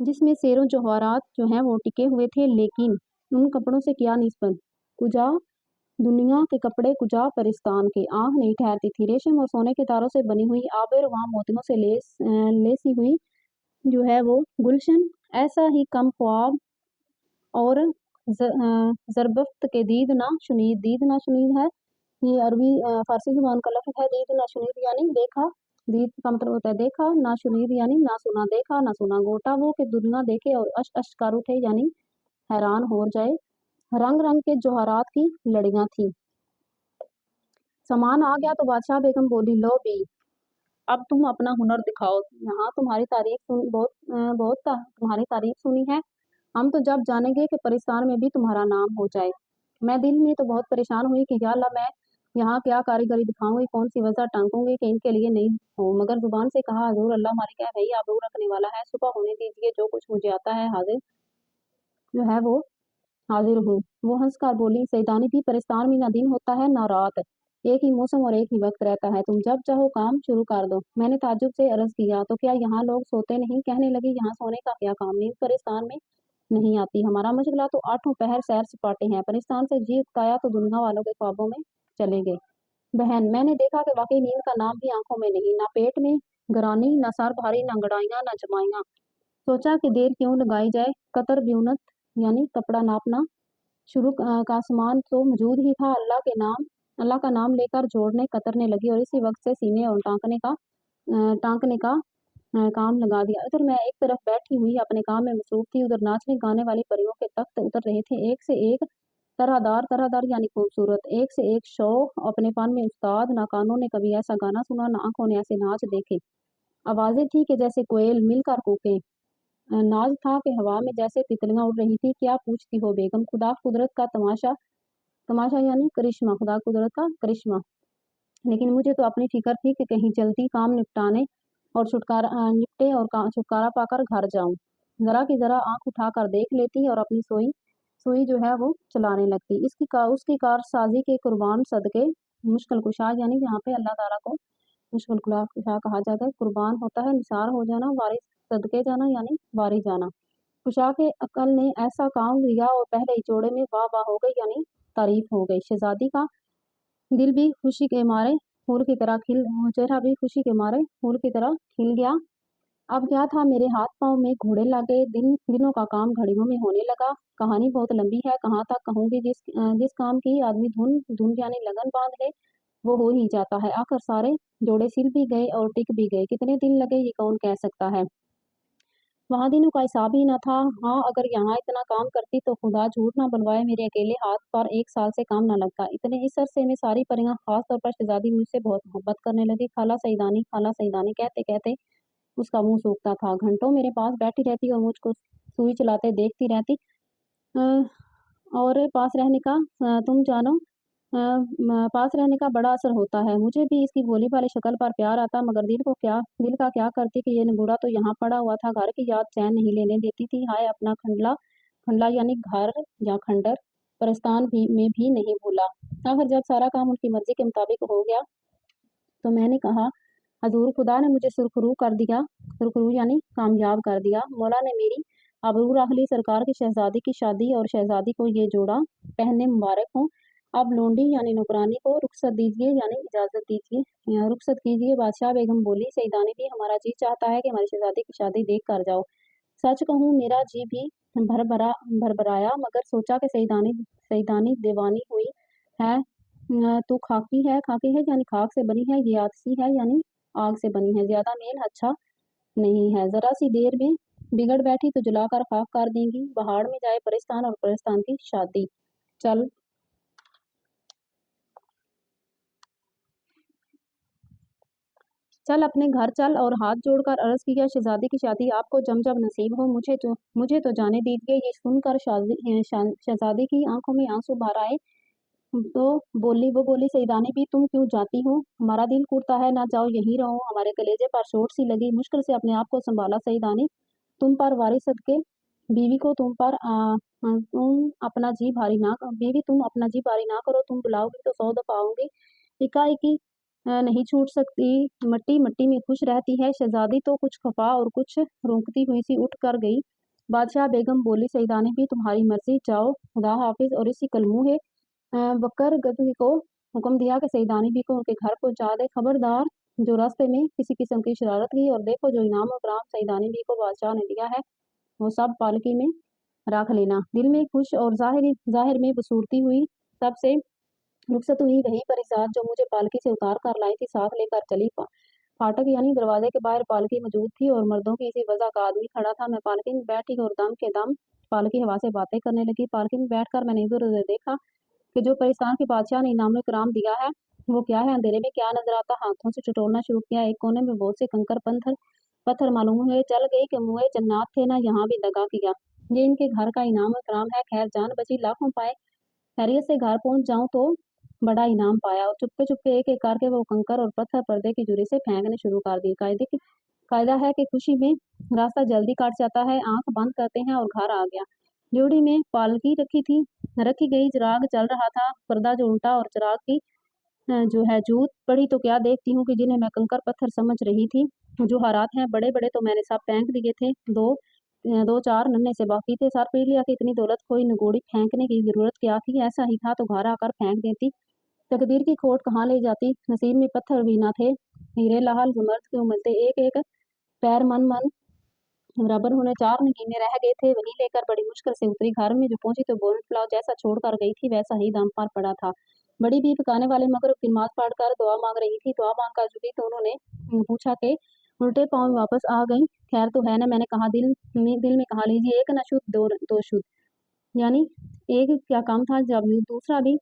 जिसमें शेरों जवाहरात जो हैं वो टिके हुए थे, लेकिन उन कपड़ों से क्या निस्बत, कुजा दुनिया के कपड़े, कुजा परिस्तान के। आँख नहीं ठहरती थी। रेशम और सोने के तारों से बनी हुई आबिर वहाँ मोतियों से लेसी हुई जो है वो गुलशन, ऐसा ही कम ख्वाब और ज़रबफ्त के दीद ना शुनीद। दीद ना शुनीद है, ये अरबी फारसी ज़ुबान का लफ्ज़ है। दीद ना शुनीद यानी देखा, दीद का मतलब होता है देखा, ना शुनीद यानी ना सुना। देखा ना सुना, गोटा वो कि दुनिया देखे और अश अश कर उठे यानी हैरान हो जाए। रंग रंग के जौहरात की लड़ियाँ थी। सामान आ गया तो बादशाह बेगम बोली, लो भी अब तुम अपना हुनर दिखाओ। यहाँ तुम्हारी तारीफ तुम्हारी तारीफ सुनी है, हम तो जब जानेंगे कि परिस्तान में भी तुम्हारा नाम हो जाए। मैं दिल में तो बहुत परेशान हुई कि या अल्लाह, मैं यहाँ क्या कारीगरी दिखाऊंगी, कौन सी वजह टांगूंगी कि इनके लिए नहीं हो। मगर जुबान से कहा, हजूर अल्लाह मालिक है, भई आबरू रखने वाला है, सुबह होने दीजिए, जो कुछ मुझे आता है हाजिर जो है वो हाजिर हूँ। वो हंसकर बोली, सैतानी भी परिस्तान में ना दिन होता है ना रात, एक ही मौसम और एक ही वक्त रहता है, तुम जब चाहो काम शुरू कर दो। मैंने ताज्जुब से अर्ज किया, तो क्या यहाँ लोग सोते नहीं? कहने लगी, यहाँ सोने का क्या काम, नींद परिस्तान में नहीं आती, हमारा मशगला तो आठों पहर सैर सपाटे हैं। परिस्तान से जी उकताया तो दुनिया वालों के ख्वाबों में चले गए। बहन, मैंने देखा कि वाकई नींद का नाम भी आंखों में नहीं, ना पेट में गरानी, ना सर भारी, ना गड़ाइयाँ, ना जमाइयाँ। सोचा कि देर क्यों लगाई जाए, कतर ब्यूनत यानी कपड़ा नापना शुरू का सामान तो मौजूद ही था। अल्लाह का नाम लेकर जोड़ने कतरने लगी और इसी वक्त से सीने और टांकने का काम लगा दिया। उधर मैं एक तरफ बैठी हुई अपने काम में मसरूफ थी, उधर नाचने गाने वाली परियों के तख्त उतर रहे थे, एक से एक तरहदार यानी खूबसूरत, एक से एक शो अपने फन में उस्ताद। ना कानों ने कभी ऐसा गाना सुना, ना आंखों ने ऐसे नाच देखे। आवाजें थी कि जैसे कोयल मिलकर कूके, नाज था कि हवा में जैसे तितलियां उड़ रही थी। क्या पूछती हो बेगम, खुदा कुदरत का तमाशा, तमाशा यानी करिश्मा, खुदा कुदरत का करिश्मा। लेकिन मुझे तो अपनी फिक्र थी कि कहीं जल्दी काम निपटाने और निपटे और छुटकारा पाकर घर जाऊं। जरा की जरा आंख उठाकर देख लेती और अपनी सोई सुई जो है वो चलाने लगती। उसकी कारसाजी के कुर्बान सदके मुश्किल कुशा, यानी यहाँ पे अल्लाह ताला को मुश्किल कुशा कहा जाता है। कुर्बान होता है निसार हो जाना, वारिस सदके जाना यानी वारी जाना। कुशा के अकल ने ऐसा काम लिया और पहले ही जोड़े में वाह वाह हो गई यानी तारीफ हो गई। शहजादी का दिल भी खुशी के मारे फूल की तरह खिल चेहरा भी खुशी के मारे फूल की तरह खिल गया। अब क्या था, मेरे हाथ पांव में घोड़े लगे, दिनों का काम घड़ियों में होने लगा। कहानी बहुत लंबी है, कहाँ तक कहूंगी। जिस काम की आदमी धुन धुन यानी लगन बांध ले वो हो ही जाता है। आखिर सारे जोड़े सिल भी गए और टिक भी गए। कितने दिन लगे ये कौन कह सकता है, वहां दिनों का हिसाब ही न था। हाँ, अगर यहाँ इतना काम करती तो खुदा झूठ ना बुलवाए, मेरे अकेले हाथ पर एक साल से काम न लगता। इस अरसे में सारी परियां, खास तौर पर शहजादी, मुझसे बहुत मोहब्बत करने लगी। खाला सईदानी कहते कहते उसका मुंह सूखता था। घंटों मेरे पास बैठी रहती और मुझको सुई चलाते देखती रहती। अ, और तुम जानो, पास रहने का बड़ा असर होता है। मुझे भी इसकी भोली भाली शक्ल पर प्यार आता, मगर दिल का क्या करती कि ये निगूरा तो यहाँ पड़ा हुआ था। घर की याद चैन नहीं लेने देती थी। हाय अपना खंडला, खंडला यानी घर या खंडर, परस्तान भी में भी नहीं भूला। आखिर जब सारा काम उनकी मर्जी के मुताबिक हो गया तो मैंने कहा, हजूर, खुदा ने मुझे सुरखरू कर दिया, सुरखरू यानी कामयाब कर दिया। मौला ने मेरी आबरू रख ली। सरकार की शहजादी की शादी और शहजादी को ये जोड़ा पहनने मुबारक हो। अब लोंडी यानी नौकरानी को रुखसत दीजिए यानी इजाजत दीजिए, रुखसत कीजिए। बादशाह बेगम बोली, सईदानी भी हमारा जी चाहता है कि हमारी शहजादी की शादी देख कर जाओ। सच कहूँ मेरा जी भी भरभराया, मगर सोचा कि सईदानी सईदानी दीवानी हुई है। तू खाकी है यानी खाक से बनी है, ये आतसी है यानी आग से बनी है। ज्यादा मेल अच्छा नहीं है, जरा सी देर में बिगड़ बैठी तो जलाकर खाक कर देंगी। पहाड़ में जाए परिस्तान और परिस्तान की शादी। चल चल अपने घर चल। और हाथ जोड़कर अर्ज किया, शहजादी की शादी आपको जब नसीब हो, मुझे तो जाने दीजिए। ये सुनकर शहजादी की आंखों में आंसू भर आए तो वो बोली, सईदानी भी तुम क्यों जाती हो, हमारा दिल टूटता है, ना जाओ, यहीं रहो। हमारे कलेजे पर चोट सी लगी, मुश्किल से अपने आप को संभाला। सईदानी, तुम पर वारिस सदके, बीवी को तुम अपना जी भारी ना बीवी तुम अपना जी भारी ना करो, तुम बुलाओगी तो 100 दफा आऊंगी। इकाएकी नहीं छूट सकती, मट्टी मट्टी में खुश रहती है। शहजादी तो कुछ खफा और कुछ रोंकती हुई सी उठ कर गई। बादशाह बेगम बोली, सईदानी भी तुम्हारी मर्जी, जाओ, खुदा हाफिज। और इसी कलमूहे बकर गदही को हुक्म दिया कि सईदानी भी को उनके घर पहुंचा दे। खबरदार जो रास्ते में किसी किस्म की शरारत की, और देखो जो इनाम और इकराम सईदानी भी को बादशाह ने दिया है वो सब पालकी में रख लेना। दिल में खुश और जाहिर में बसूरती हुई सबसे रुखसत हुई वही परिसाद जो मुझे पालकी से उतार कर लाई थी, साथ लेकर चली। फाटक यानी दरवाजे के बाहर पालकी मौजूद थी और मर्दों की इसी वजह का आदमी खड़ा था। मैं पालकी में बैठी और दम के दम पालकी हवा से बातें करने लगी। पालकी में बैठकर मैंने इधर उधर देखा कि जो परिस्तान के बादशाह ने इनाम कराम दिया है वो क्या है। अंधेरे में क्या नजर आता, हाथों से टटोलना शुरू किया। एक कोने में बहुत से कंकर पत्थर पत्थर मालूम हुए। चल गई कि मुए जन्नात थे ना, यहाँ भी दगा किया। ये इनके घर का इनाम कराम है। खैर जान बची, लाखों पाए। खैरियत से घर पहुंच जाऊं तो बड़ा इनाम पाया। और चुपके चुपके एक एक करके वो कंकर और पत्थर पर्दे की जुरी से फेंकने शुरू कर दिए। कायदा है कि खुशी में रास्ता जल्दी काट जाता है। आंख बंद करते हैं और घर आ गया। ड्योढ़ी में पालकी रखी गई। चिराग चल रहा था, पर्दा जो उल्टा, और चिराग की जो है जूत पड़ी तो क्या देखती हूँ कि जिन्हें मैं कंकर पत्थर समझ रही थी जो हारात हैं बड़े बड़े तो मैंने सब फेंक दिए थे। दो चार नन्हे से बाकी थे। सर पीट लिया कि इतनी दौलत कोई निगोड़ी फेंकने की जरूरत क्या थी। ऐसा ही था तो घर आकर फेंक देती। तकदीर की खोट कहाँ ले जाती। नसीब में पत्थर भी ना थे। हीरे लाल जमर्द क्यों मिलते। एक एक पैर मन मन बराबर होने 4 महीने रह गए थे। वही लेकर बड़ी मुश्किल से उतरी। घर में जो पहुंची तो बोनट पुलाव जैसा छोड़ कर गई थी वैसा ही दाम पर पड़ा था। बड़ी भी पकाने वाले मगर की नमाज पढ़कर दुआ मांग रही थी। दुआ मांग कर जुटी तो उन्होंने पूछा कि उल्टे पाँव में वापस आ गई, खैर तो है ना। मैंने कहा दिल में कहा, लीजिए एक न शुद्ध दो शुद्ध। यानी एक क्या काम था जब दूसरा भी